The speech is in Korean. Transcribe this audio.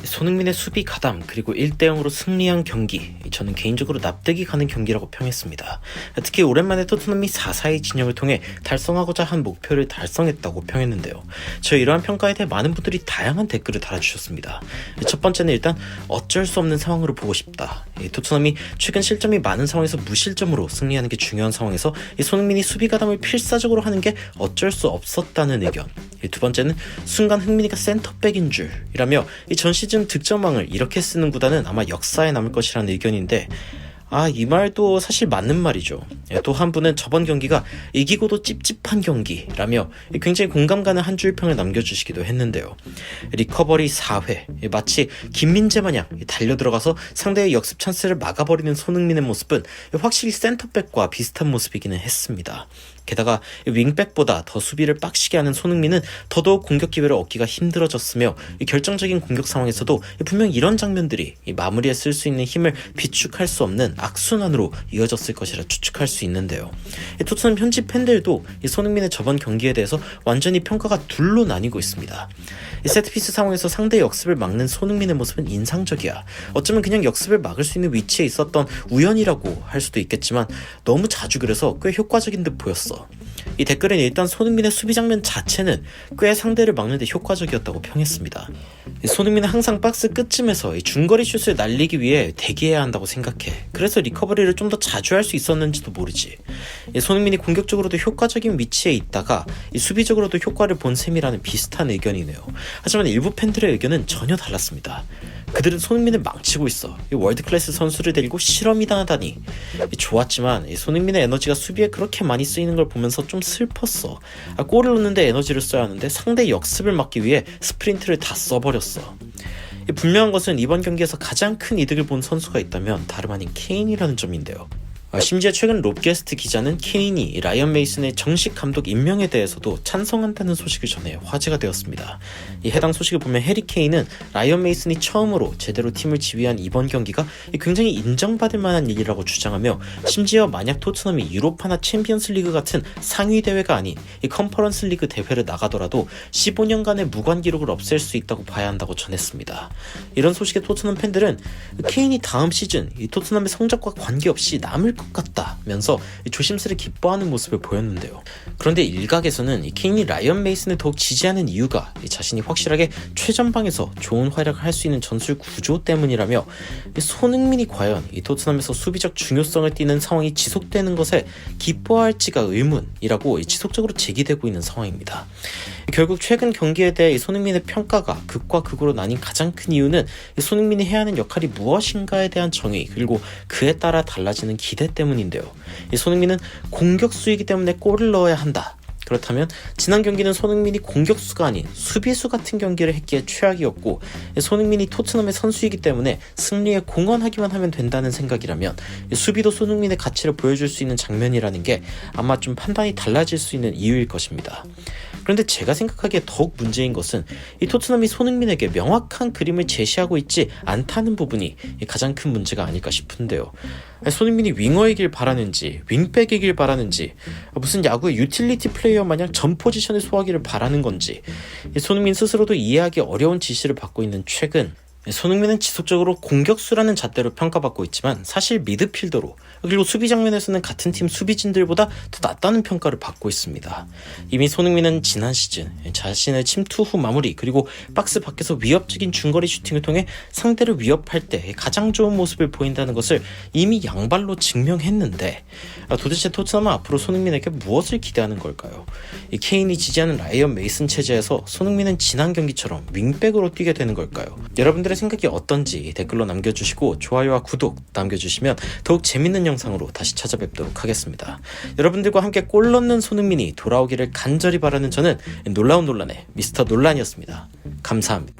손흥민의 수비 가담 그리고 1대0으로 승리한 경기, 저는 개인적으로 납득이 가는 경기라고 평했습니다. 특히 오랜만에 토트넘이 4-4-2 진영을 통해 달성하고자 한 목표를 달성했다고 평했는데요. 저희 이러한 평가에 대해 많은 분들이 다양한 댓글을 달아주셨습니다. 첫 번째는 일단 어쩔 수 없는 상황으로 보고 싶다. 토트넘이 최근 실점이 많은 상황에서 무실점으로 승리하는 게 중요한 상황에서 손흥민이 수비 가담을 필사적으로 하는 게 어쩔 수 없었다는 의견. 두 번째는 순간 흥민이가 센터백인 줄이라며 전 시즌 득점왕을 이렇게 쓰는 구단은 아마 역사에 남을 것이라는 의견인데, 이 말도 사실 맞는 말이죠. 또 한 분은 저번 경기가 이기고도 찝찝한 경기라며 굉장히 공감 가는 한 줄 평을 남겨주시기도 했는데요. 리커버리 4회, 마치 김민재 마냥 달려들어가서 상대의 역습 찬스를 막아버리는 손흥민의 모습은 확실히 센터백과 비슷한 모습이기는 했습니다. 게다가 윙백보다 더 수비를 빡시게 하는 손흥민은 더더욱 공격 기회를 얻기가 힘들어졌으며 결정적인 공격 상황에서도 분명 이런 장면들이 마무리에 쓸 수 있는 힘을 비축할 수 없는 악순환으로 이어졌을 것이라 추측할 수 있는데요. 토트넘 현지 팬들도 손흥민의 저번 경기에 대해서 완전히 평가가 둘로 나뉘고 있습니다. 세트피스 상황에서 상대의 역습을 막는 손흥민의 모습은 인상적이야. 어쩌면 그냥 역습을 막을 수 있는 위치에 있었던 우연이라고 할 수도 있겠지만 너무 자주 그래서 꽤 효과적인 듯 보였어. 이 댓글엔 일단 손흥민의 수비 장면 자체는 꽤 상대를 막는 데 효과적이었다고 평했습니다. 손흥민은 항상 박스 끝쯤에서 중거리 슛을 날리기 위해 대기해야 한다고 생각해. 그래서 리커버리를 좀 더 자주 할 수 있었는지도 모르지. 손흥민이 공격적으로도 효과적인 위치에 있다가 수비적으로도 효과를 본 셈이라는 비슷한 의견이네요. 하지만 일부 팬들의 의견은 전혀 달랐습니다. 그들은 손흥민을 망치고 있어. 월드클래스 선수를 데리고 실험이 당하다니. 좋았지만 손흥민의 에너지가 수비에 그렇게 많이 쓰이는 걸 보면서 좀 슬펐어. 골을 넣는데 에너지를 써야 하는데 상대 역습을 막기 위해 스프린트를 다 써버렸어. 분명한 것은 이번 경기에서 가장 큰 이득을 본 선수가 있다면 다름 아닌 케인이라는 점인데요. 심지어 최근 롭게스트 기자는 케인이 라이언 메이슨의 정식 감독 임명에 대해서도 찬성한다는 소식을 전해 화제가 되었습니다. 이 해당 소식을 보면 해리 케인은 라이언 메이슨이 처음으로 제대로 팀을 지휘한 이번 경기가 굉장히 인정받을 만한 일이라고 주장하며, 심지어 만약 토트넘이 유로파나 챔피언스 리그 같은 상위 대회가 아닌 이 컨퍼런스 리그 대회를 나가더라도 15년간의 무관 기록을 없앨 수 있다고 봐야 한다고 전했습니다. 이런 소식에 토트넘 팬들은 케인이 다음 시즌 이 토트넘의 성적과 관계없이 남을 것 같다면서 조심스레 기뻐하는 모습을 보였는데요. 그런데 일각에서는 케인이 라이언 메이슨을 더욱 지지하는 이유가 자신이 확실하게 최전방에서 좋은 활약을 할 수 있는 전술 구조 때문이라며, 손흥민이 과연 이 토트넘에서 수비적 중요성을 띠는 상황이 지속되는 것에 기뻐할지가 의문이라고 지속적으로 제기되고 있는 상황입니다. 결국 최근 경기에 대해 손흥민의 평가가 극과 극으로 나뉜 가장 큰 이유는 손흥민이 해야 하는 역할이 무엇인가에 대한 정의, 그리고 그에 따라 달라지는 기대 때문인데요. 손흥민은 공격수이기 때문에 골을 넣어야 한다. 그렇다면 지난 경기는 손흥민이 공격수가 아닌 수비수 같은 경기를 했기에 최악이었고, 손흥민이 토트넘의 선수이기 때문에 승리에 공헌하기만 하면 된다는 생각이라면 수비도 손흥민의 가치를 보여줄 수 있는 장면이라는 게 아마 좀 판단이 달라질 수 있는 이유일 것입니다. 그런데 제가 생각하기에 더욱 문제인 것은 이 토트넘이 손흥민에게 명확한 그림을 제시하고 있지 않다는 부분이 가장 큰 문제가 아닐까 싶은데요. 손흥민이 윙어이길 바라는지 윙백이길 바라는지, 무슨 야구의 유틸리티 플레이어 마냥 전 포지션을 소화하기를 바라는 건지, 손흥민 스스로도 이해하기 어려운 지시를 받고 있는 최근, 손흥민은 지속적으로 공격수라는 잣대로 평가받고 있지만 사실 미드필더로, 그리고 수비 장면에서는 같은 팀 수비진들보다 더 낫다는 평가를 받고 있습니다. 이미 손흥민은 지난 시즌 자신의 침투 후 마무리, 그리고 박스 밖에서 위협적인 중거리 슈팅을 통해 상대를 위협할 때 가장 좋은 모습을 보인다는 것을 이미 양발로 증명했는데, 도대체 토트넘은 앞으로 손흥민에게 무엇을 기대하는 걸까요? 이 케인이 지지하는 라이언 메이슨 체제에서 손흥민은 지난 경기처럼 윙백으로 뛰게 되는 걸까요? 여러분들의 생각이 어떤지 댓글로 남겨주시고 좋아요와 구독 남겨주시면 더욱 재밌는 영상으로 다시 찾아뵙도록 하겠습니다. 여러분들과 함께 골 넣는 손흥민이 돌아오기를 간절히 바라는 저는 놀라운 논란의 미스터 논란이었습니다. 감사합니다.